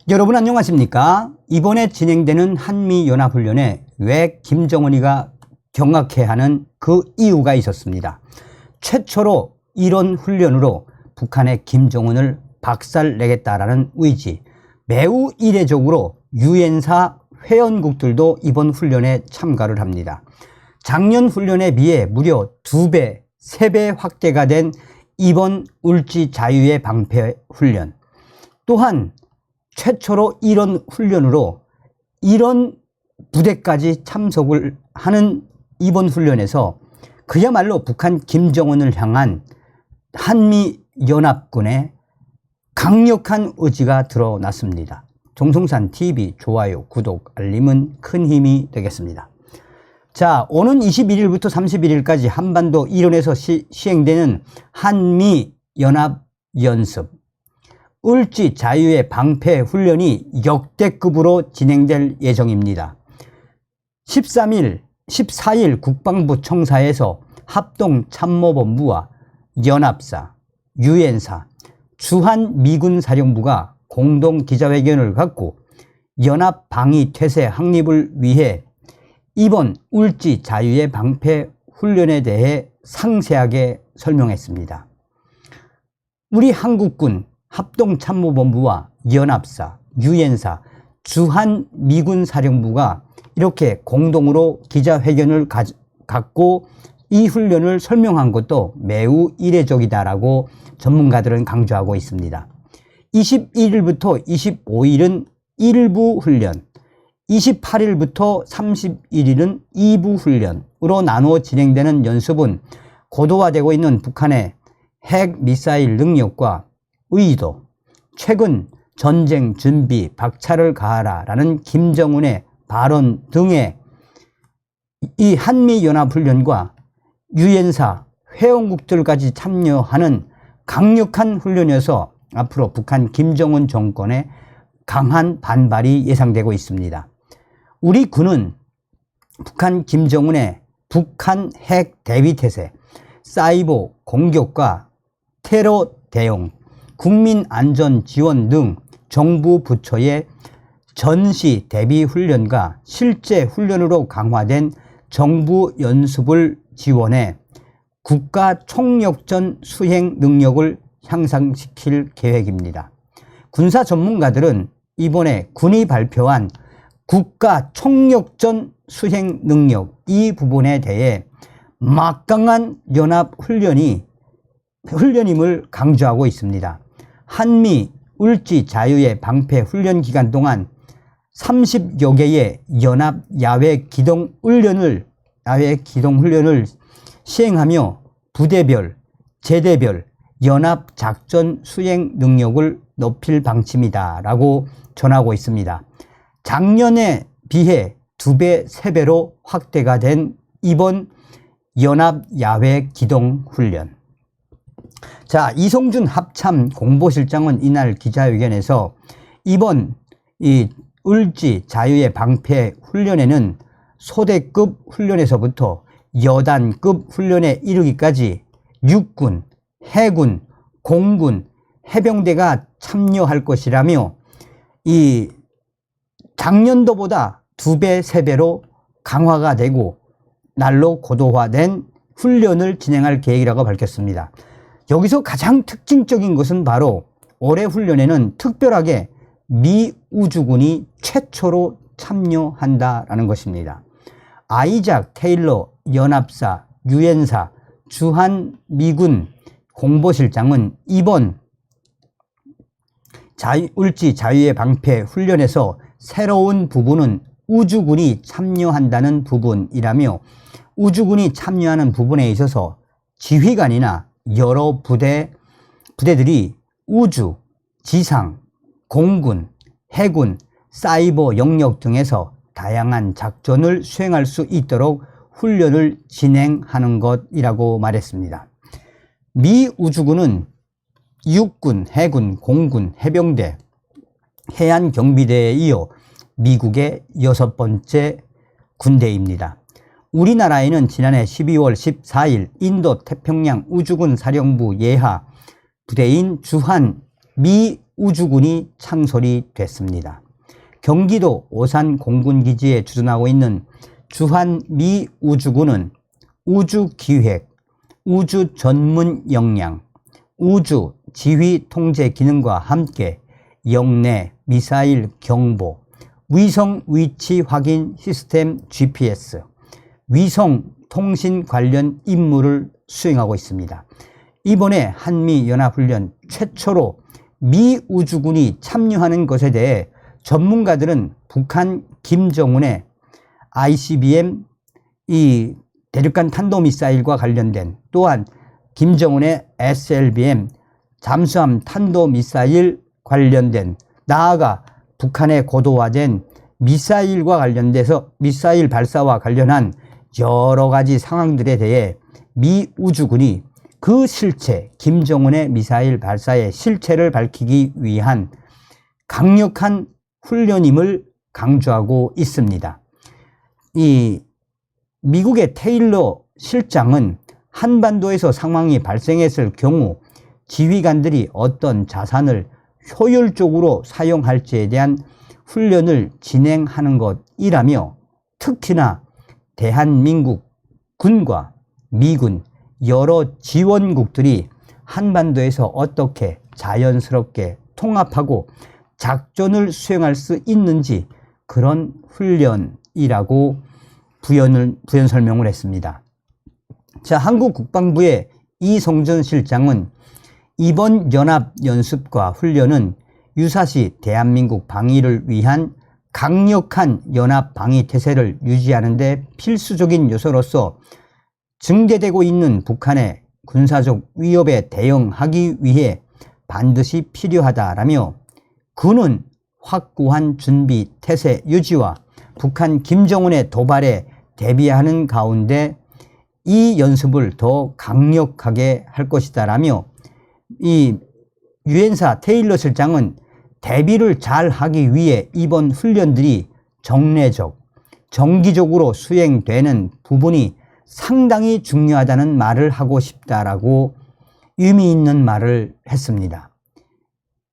여러분 안녕하십니까? 이번에 진행되는 한미연합훈련에 왜 김정은이가 경악해하는 그 이유가 있었습니다. 최초로 이런 훈련으로 북한의 김정은을 박살내겠다라는 의지, 매우 이례적으로 유엔사 회원국들도 이번 훈련에 참가를 합니다. 작년 훈련에 비해 무려 2배, 3배 확대가 된 이번 울지 자유의 방패 훈련, 또한 최초로 이런 훈련으로 이런 부대까지 참석을 하는 이번 훈련에서 그야말로 북한 김정은을 향한 한미연합군의 강력한 의지가 드러났습니다. 정성산TV 좋아요, 구독, 알림은 큰 힘이 되겠습니다. 자, 오는 21일부터 31일까지 한반도 일원에서 시행되는 한미연합연습 울지 자유의 방패 훈련이 역대급으로 진행될 예정입니다. 13일, 14일 국방부 청사에서 합동참모본부와 연합사, 유엔사, 주한미군사령부가 공동 기자회견을 갖고 연합방위태세 확립을 위해 이번 울지 자유의 방패 훈련에 대해 상세하게 설명했습니다. 우리 한국군 합동참모본부와 연합사, 유엔사, 주한미군사령부가 이렇게 공동으로 기자회견을 갖고 이 훈련을 설명한 것도 매우 이례적이다라고 전문가들은 강조하고 있습니다. 21일부터 25일은 1부 훈련, 28일부터 31일은 2부 훈련으로 나누어 진행되는 연습은 고도화되고 있는 북한의 핵 미사일 능력과 의도, 최근 전쟁 준비 박차를 가하라라는 김정은의 발언 등의 이 한미연합훈련과 유엔사 회원국들까지 참여하는 강력한 훈련이어서 앞으로 북한 김정은 정권의 강한 반발이 예상되고 있습니다. 우리 군은 북한 김정은의 북한 핵 대비태세, 사이버 공격과 테러 대응, 국민안전지원 등 정부 부처의 전시 대비 훈련과 실제 훈련으로 강화된 정부 연습을 지원해 국가 총력전 수행 능력을 향상시킬 계획입니다. 군사 전문가들은 이번에 군이 발표한 국가 총력전 수행 능력 이 부분에 대해 막강한 연합 훈련임을 강조하고 있습니다. 한미 울지 자유의 방패 훈련 기간 동안 30여 개의 연합 야외 기동 훈련을 시행하며 부대별, 제대별 연합 작전 수행 능력을 높일 방침이다 라고 전하고 있습니다. 작년에 비해 2배, 3배로 확대가 된 이번 연합 야외 기동 훈련. 자, 이성준 합참 공보실장은 이날 기자회견에서 이번 이 울지 자유의 방패 훈련에는 소대급 훈련에서부터 여단급 훈련에 이르기까지 육군, 해군, 공군, 해병대가 참여할 것이라며 이 작년도보다 2배, 3배로 강화가 되고 날로 고도화된 훈련을 진행할 계획이라고 밝혔습니다. 여기서 가장 특징적인 것은 바로 올해 훈련에는 특별하게 미 우주군이 최초로 참여한다라는 것입니다. 아이작 테일러 연합사, 유엔사, 주한미군 공보실장은 이번 울지 자유의 방패 훈련에서 새로운 부분은 우주군이 참여한다는 부분이라며 우주군이 참여하는 부분에 있어서 지휘관이나 여러 부대들이 우주, 지상, 공군, 해군, 사이버 영역 등에서 다양한 작전을 수행할 수 있도록 훈련을 진행하는 것이라고 말했습니다. 미 우주군은 육군, 해군, 공군, 해병대, 해안경비대에 이어 미국의 6번째 군대입니다. 우리나라에는 지난해 12월 14일 인도 태평양 우주군 사령부 예하 부대인 주한 미 우주군이 창설이 됐습니다. 경기도 오산 공군기지에 주둔하고 있는 주한 미우주군은 우주기획, 우주전문 역량, 우주지휘 통제 기능과 함께 영내 미사일 경보, 위성 위치 확인 시스템 GPS, 위성 통신 관련 임무를 수행하고 있습니다. 이번에 한미연합훈련 최초로 미우주군이 참여하는 것에 대해 전문가들은 북한 김정은의 ICBM 이 대륙간 탄도미사일과 관련된, 또한 김정은의 SLBM 잠수함 탄도미사일 관련된, 나아가 북한의 고도화된 미사일과 관련돼서 미사일 발사와 관련한 여러 가지 상황들에 대해 미우주군이 그 실체, 김정은의 미사일 발사의 실체를 밝히기 위한 강력한 훈련임을 강조하고 있습니다. 이 미국의 테일러 실장은 한반도에서 상황이 발생했을 경우 지휘관들이 어떤 자산을 효율적으로 사용할지에 대한 훈련을 진행하는 것이라며, 특히나 대한민국 군과 미군 여러 지원국들이 한반도에서 어떻게 자연스럽게 통합하고 작전을 수행할 수 있는지 그런 훈련이라고 부연 설명을 했습니다. 자, 한국 국방부의 이성전 실장은 이번 연합연습과 훈련은 유사시 대한민국 방위를 위한 강력한 연합 방위 태세를 유지하는 데 필수적인 요소로서 증대되고 있는 북한의 군사적 위협에 대응하기 위해 반드시 필요하다라며, 군은 확고한 준비 태세 유지와 북한 김정은의 도발에 대비하는 가운데 이 연습을 더 강력하게 할 것이다라며, 이 유엔사 테일러 실장은 대비를 잘 하기 위해 이번 훈련들이 정례적, 정기적으로 수행되는 부분이 상당히 중요하다는 말을 하고 싶다라고 의미 있는 말을 했습니다.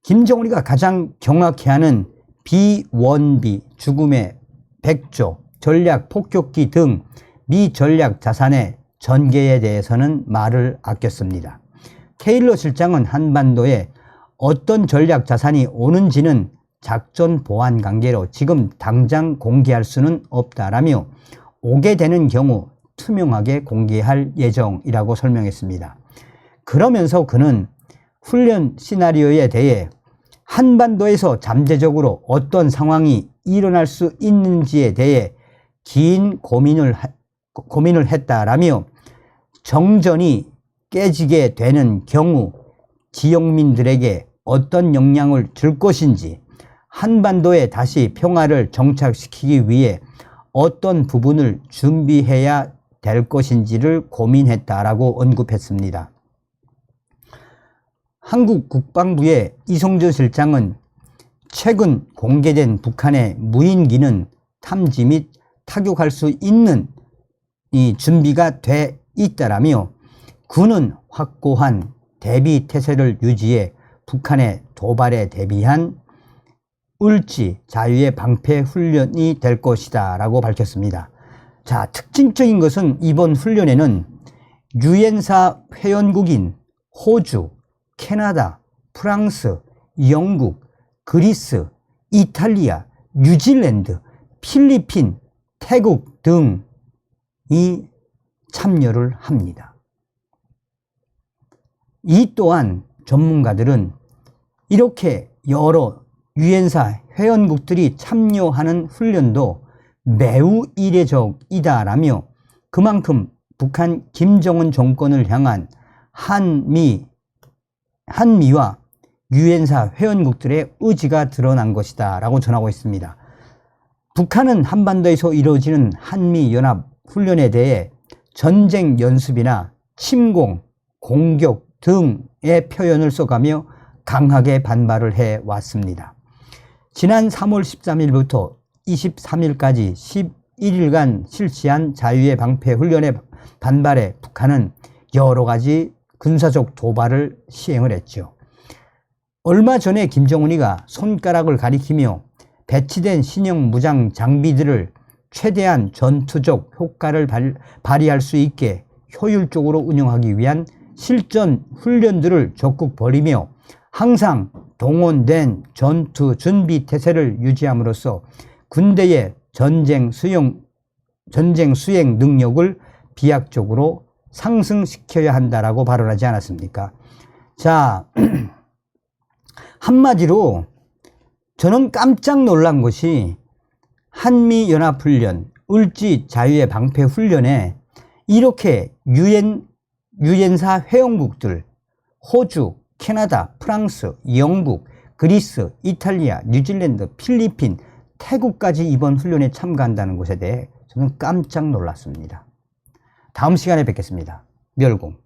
김정은이가 가장 경악해하는 B-1B, 죽음의 백조, 전략 폭격기 등 미 전략 자산의 전개에 대해서는 말을 아꼈습니다. 테일러 실장은 한반도에 어떤 전략 자산이 오는지는 작전 보안 관계로 지금 당장 공개할 수는 없다라며, 오게 되는 경우 투명하게 공개할 예정이라고 설명했습니다. 그러면서 그는 훈련 시나리오에 대해 한반도에서 잠재적으로 어떤 상황이 일어날 수 있는지에 대해 긴 고민을 했다라며, 정전이 깨지게 되는 경우 지역민들에게 어떤 영향을 줄 것인지, 한반도에 다시 평화를 정착시키기 위해 어떤 부분을 준비해야 될 것인지를 고민했다라고 언급했습니다. 한국 국방부의 이성전 실장은 최근 공개된 북한의 무인기는 탐지 및 타격할 수 있는 이 준비가 돼 있다라며, 군은 확고한 대비 태세를 유지해 북한의 도발에 대비한 을지 자유의 방패 훈련이 될 것이다 라고 밝혔습니다. 자, 특징적인 것은 이번 훈련에는 유엔사 회원국인 호주, 캐나다, 프랑스, 영국, 그리스, 이탈리아, 뉴질랜드, 필리핀, 태국 등이 참여를 합니다. 이 또한 전문가들은 이렇게 여러 유엔사 회원국들이 참여하는 훈련도 매우 이례적이다라며, 그만큼 북한 김정은 정권을 향한 한미와 유엔사 회원국들의 의지가 드러난 것이다 라고 전하고 있습니다. 북한은 한반도에서 이루어지는 한미연합 훈련에 대해 전쟁 연습이나 침공, 공격 등의 표현을 써가며 강하게 반발을 해왔습니다. 지난 3월 13일부터 23일까지 11일간 실시한 자유의 방패 훈련에 반발해 북한은 여러 가지 군사적 도발을 시행을 했죠. 얼마 전에 김정은이가 손가락을 가리키며 배치된 신형 무장 장비들을 최대한 전투적 효과를 발휘할 수 있게 효율적으로 운영하기 위한 실전 훈련들을 적극 벌이며 항상 동원된 전투 준비 태세를 유지함으로써 군대의 전쟁 수행 능력을 비약적으로 상승시켜야 한다라고 발언하지 않았습니까? 자, 한마디로 저는 깜짝 놀란 것이 한미연합훈련, 을지 자유의 방패훈련에 이렇게 유엔사 회원국들, 호주, 캐나다, 프랑스, 영국, 그리스, 이탈리아, 뉴질랜드, 필리핀, 태국까지 이번 훈련에 참가한다는 것에 대해 저는 깜짝 놀랐습니다. 다음 시간에 뵙겠습니다. 멸공.